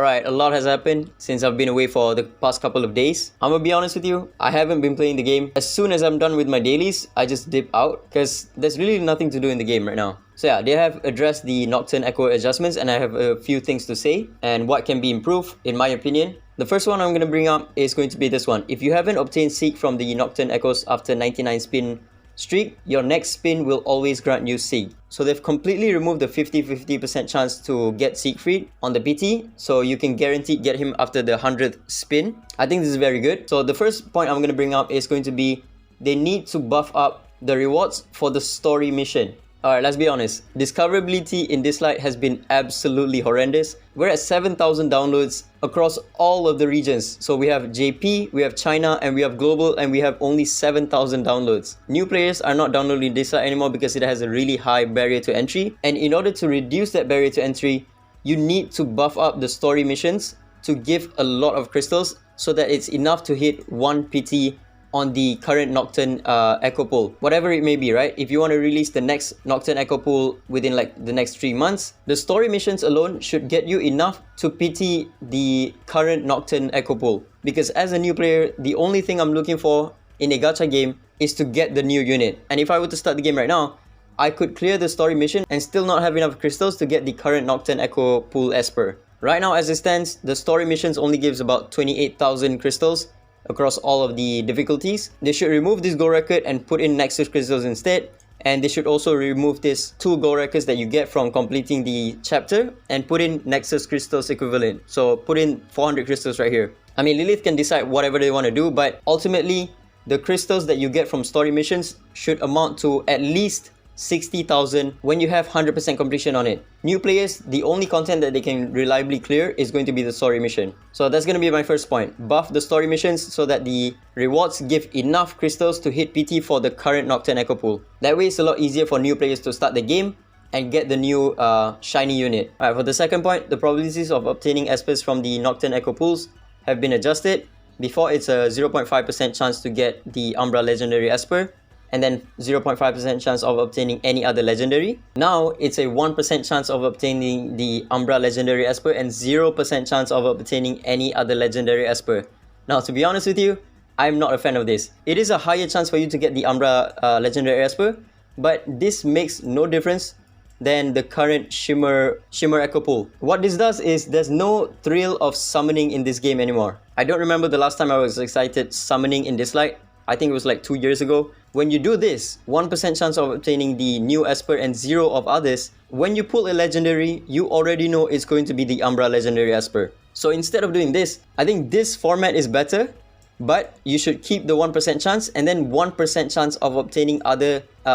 Alright, a lot has happened since I've been away for the past couple of days. I'm gonna be honest with you, I haven't been playing the game. As soon as I'm done with my dailies, I just dip out because there's really nothing to do in the game right now. So yeah, they have addressed the Nocturn Echo adjustments and I have a few things to say and what can be improved in my opinion. The first one I'm going to bring up is going to be this one. If you haven't obtained Seek from the Nocturn Echoes after 99 spin streak, your next spin will always grant you Seek. So they've completely removed the 50-50% chance to get Siegfried on the PT, so you can guaranteed get him after the 100th spin. I think this is very good. So the first point I'm going to bring up is going to be they need to buff up the rewards for the story mission. Alright, let's be honest. Discoverability in Dislyte has been absolutely horrendous. We're at 7,000 downloads across all of the regions. So we have JP, we have China, and we have global, and we have only 7,000 downloads. New players are not downloading Dislyte anymore because it has a really high barrier to entry. And in order to reduce that barrier to entry, you need to buff up the story missions to give a lot of crystals so that it's enough to hit 1 PT on the current Nocturn Echo pool, whatever it may be, right? If you want to release the next Nocturn Echo pool within like the next 3 months, the story missions alone should get you enough to PT the current Nocturn Echo pool. Because as a new player, the only thing I'm looking for in a gacha game is to get the new unit. And if I were to start the game right now, I could clear the story mission and still not have enough crystals to get the current Nocturn Echo pool Esper. Right now as it stands, the story missions only gives about 28,000 crystals across all of the difficulties. They should remove this gold record and put in Nexus crystals instead, and they should also remove this 2 gold records that you get from completing the chapter and put in Nexus crystals equivalent. So put in 400 crystals right here. I mean, Lilith can decide whatever they want to do, but ultimately the crystals that you get from story missions should amount to at least 60,000 when you have 100% completion on it. New players, the only content that they can reliably clear is going to be the story mission. So that's going to be my first point. Buff the story missions so that the rewards give enough crystals to hit PT for the current Nocturn Echo pool. That way it's a lot easier for new players to start the game and get the new shiny unit. Alright, for the second point, the probabilities of obtaining espers from the Nocturn Echo pools have been adjusted. Before, it's a 0.5% chance to get the Umbra Legendary Esper, and then 0.5% chance of obtaining any other legendary. Now, it's a 1% chance of obtaining the Umbra Legendary Esper and 0% chance of obtaining any other legendary Esper. Now, to be honest with you, I'm not a fan of this. It is a higher chance for you to get the Umbra Legendary Esper, but this makes no difference than the current Shimmer Echo pool. What this does is there's no thrill of summoning in this game anymore. I don't remember the last time I was excited summoning in Dislyte. I think it was like 2 years ago. When you do this, 1% chance of obtaining the new Esper and 0 of others, when you pull a legendary, you already know it's going to be the Umbra Legendary Esper. So instead of doing this, I think this format is better, but you should keep the 1% chance and then 1% chance of obtaining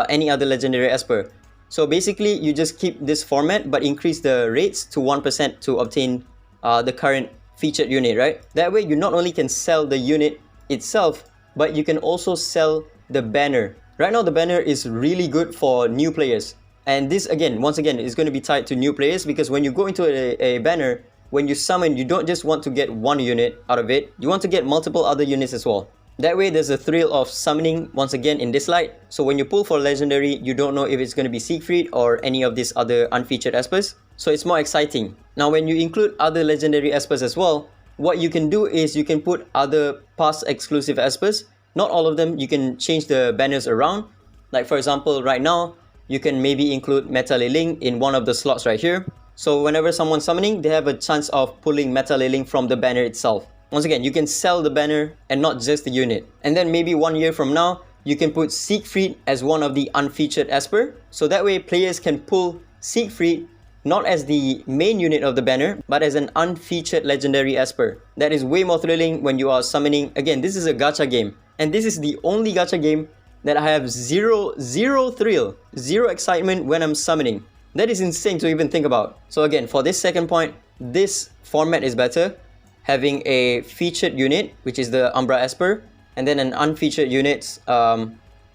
any other legendary Esper. So basically, you just keep this format but increase the rates to 1% to obtain the current featured unit, right? That way, you not only can sell the unit itself, but you can also sell the banner. Right now, the banner is really good for new players. And this, once again, is going to be tied to new players because when you go into a banner, when you summon, you don't just want to get one unit out of it. You want to get multiple other units as well. That way, there's a thrill of summoning once again in Dislyte. So when you pull for legendary, you don't know if it's going to be Siegfried or any of these other unfeatured espers. So it's more exciting. Now, when you include other legendary espers as well, what you can do is you can put other past exclusive espers. Not all of them, you can change the banners around. Like for example, right now, you can maybe include Meta Liling in one of the slots right here. So whenever someone's summoning, they have a chance of pulling Meta Liling from the banner itself. Once again, you can sell the banner and not just the unit. And then maybe 1 year from now, you can put Siegfried as one of the unfeatured Esper. So that way players can pull Siegfried not as the main unit of the banner, but as an unfeatured legendary Esper. That is way more thrilling when you are summoning. Again, this is a gacha game. And this is the only gacha game that I have zero thrill, zero excitement when I'm summoning. That is insane to even think about. So again, for this second point, this format is better. Having a featured unit, which is the Umbra Esper, and then an unfeatured unit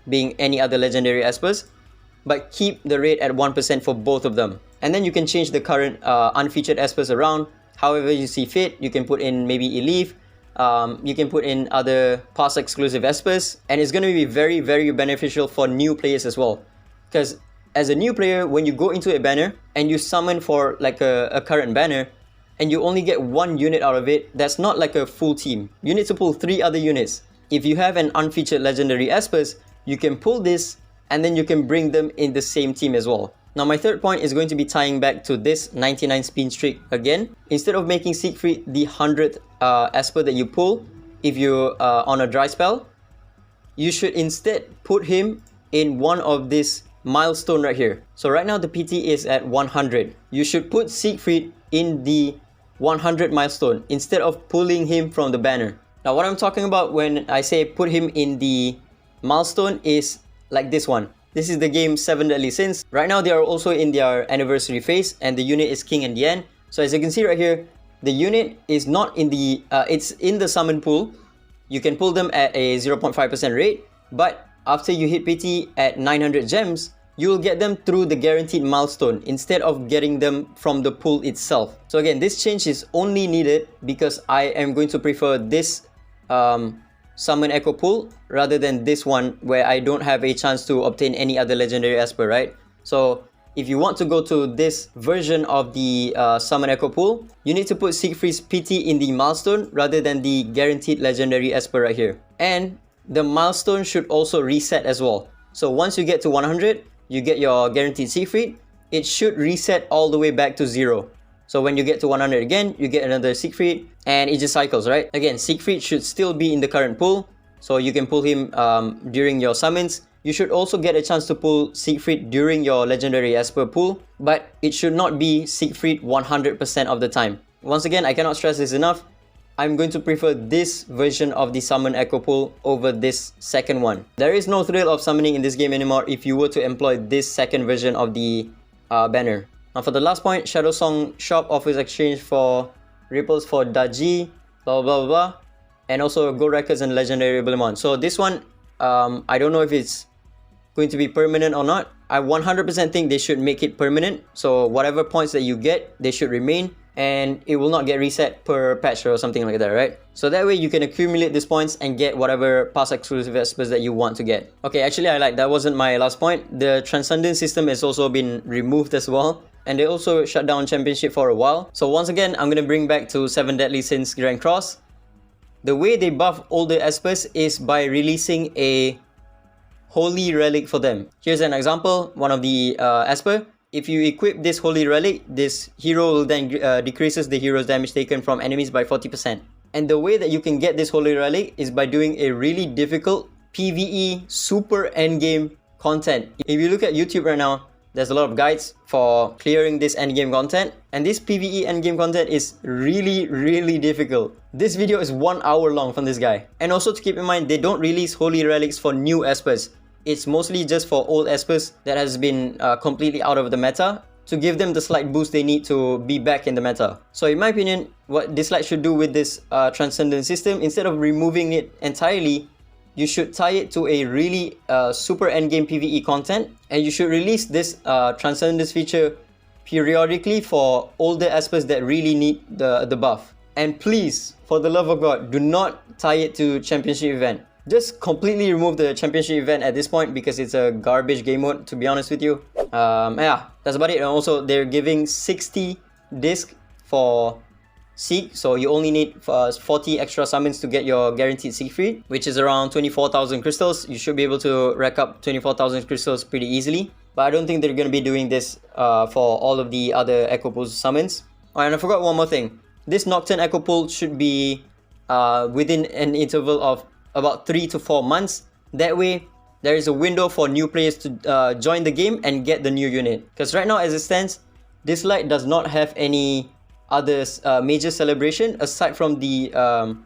being any other legendary Espers, but keep the rate at 1% for both of them. And then you can change the current unfeatured Espers around however you see fit. You can put in maybe Elif, you can put in other past exclusive espers, and it's going to be very beneficial for new players as well. Because as a new player, when you go into a banner and you summon for like a current banner, and you only get one unit out of it, that's not like a full team. You need to pull 3 other units. If you have an unfeatured legendary Espers, you can pull this and then you can bring them in the same team as well. Now my third point is going to be tying back to this 99 spin streak again. Instead of making Siegfried the 100th Esper that you pull, if you're on a dry spell, you should instead put him in one of this milestone right here. So right now the PT is at 100. You should put Siegfried in the 100 milestone instead of pulling him from the banner. Now what I'm talking about when I say put him in the milestone is like this one. This is the game 7 Deadly Sins. Right now they are also in their anniversary phase and the unit is King and Yan. So as you can see right here, the unit is not in the, it's in the summon pool. You can pull them at a 0.5% rate, but after you hit PT at 900 gems, you will get them through the guaranteed milestone instead of getting them from the pool itself. So again, this change is only needed because I am going to prefer this Summon Echo pool rather than this one where I don't have a chance to obtain any other legendary Esper, right? So if you want to go to this version of the Summon Echo pool, you need to put Siegfried's PT in the milestone rather than the guaranteed legendary Esper right here. And the milestone should also reset as well. So once you get to 100, you get your guaranteed Siegfried. It should reset all the way back to 0. So when you get to 100 again, you get another Siegfried and it just cycles, right? Again, Siegfried should still be in the current pool, so you can pull him during your summons. You should also get a chance to pull Siegfried during your legendary Esper pool, but it should not be Siegfried 100% of the time. Once again, I cannot stress this enough. I'm going to prefer this version of the Summon Echo pool over this second one. There is no thrill of summoning in this game anymore if you were to employ this second version of the banner. Now for the last point, Shadow Song Shop offers exchange for ripples for Daji, blah blah blah, and also gold records and legendary Blimon. So this one, I don't know if it's going to be permanent or not. I 100% think they should make it permanent. So whatever points that you get, they should remain, and it will not get reset per patch or something like that, right? So that way you can accumulate these points and get whatever past exclusive Espers that you want to get. Okay, actually I lied, that wasn't my last point. The Transcendence system has also been removed as well. And they also shut down Championship for a while. So once again, I'm going to bring back to 7 Deadly Sins Grand Cross. The way they buff older Espers is by releasing a Holy Relic for them. Here's an example, one of the Esper. If you equip this Holy Relic, this hero will then decreases the hero's damage taken from enemies by 40%. And the way that you can get this Holy Relic is by doing a really difficult PvE super endgame content. If you look at YouTube right now, there's a lot of guides for clearing this endgame content, and this PvE endgame content is really difficult. This video is 1 hour long from this guy. And also to keep in mind, they don't release Holy Relics for new Espers. It's mostly just for old Espers that has been completely out of the meta, to give them the slight boost they need to be back in the meta. So in my opinion, what Dislyte should do with this Transcendence system, instead of removing it entirely, you should tie it to a really super endgame PvE content, and you should release this Transcendence feature periodically for older Espers that really need the buff. And please, for the love of God, do not tie it to Championship event. Just completely remove the Championship event at this point because it's a garbage game mode, to be honest with you. Yeah, that's about it. And also, they're giving 60 discs for Sieg, so you only need 40 extra summons to get your guaranteed Siegfried, which is around 24,000 crystals. You should be able to rack up 24,000 crystals pretty easily. But I don't think they're going to be doing this for all of the other Echo Pool summons. Oh, and I forgot one more thing. This Nocturn Echo Pool should be within an interval of about 3 to 4 months. That way, there is a window for new players to join the game and get the new unit. Because right now, as it stands, Dislyte does not have any other major celebration aside from the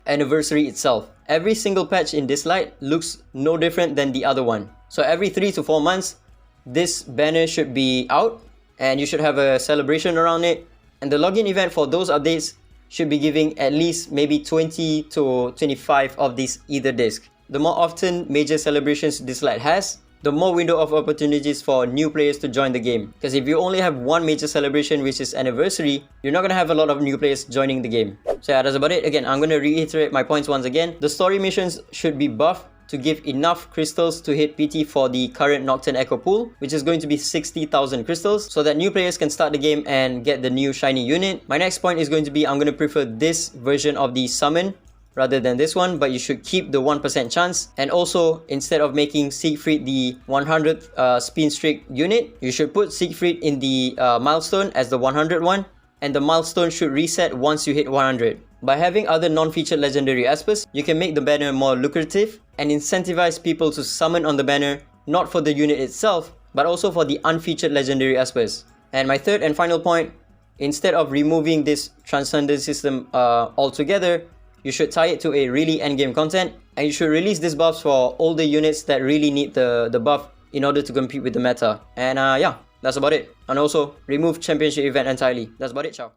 anniversary itself. Every single patch in Dislyte looks no different than the other one. So every 3 to 4 months, this banner should be out and you should have a celebration around it. And the login event for those updates should be giving at least maybe 20 to 25 of these either disc. The more often major celebrations Dislyte has, the more window of opportunities for new players to join the game. Because if you only have one major celebration, which is anniversary, you're not going to have a lot of new players joining the game. So yeah, that's about it. Again, I'm going to reiterate my points once again. The story missions should be buffed to give enough crystals to hit PT for the current Nocturn Echo pool, which is going to be 60,000 crystals, so that new players can start the game and get the new shiny unit. My next point is going to be I'm going to prefer this version of the summon rather than this one, but you should keep the 1% chance. And also, instead of making Siegfried the 100th spin streak unit, you should put Siegfried in the milestone as the 100 one, and the milestone should reset once you hit 100. By having other non-featured legendary aspers, you can make the banner more lucrative and incentivize people to summon on the banner, not for the unit itself, but also for the unfeatured legendary aspers. And my third and final point, instead of removing this Transcendence system altogether, you should tie it to a really endgame content, and you should release these buffs for all the units that really need the buff in order to compete with the meta. And yeah, that's about it. And also, remove championship event entirely. That's about it, ciao.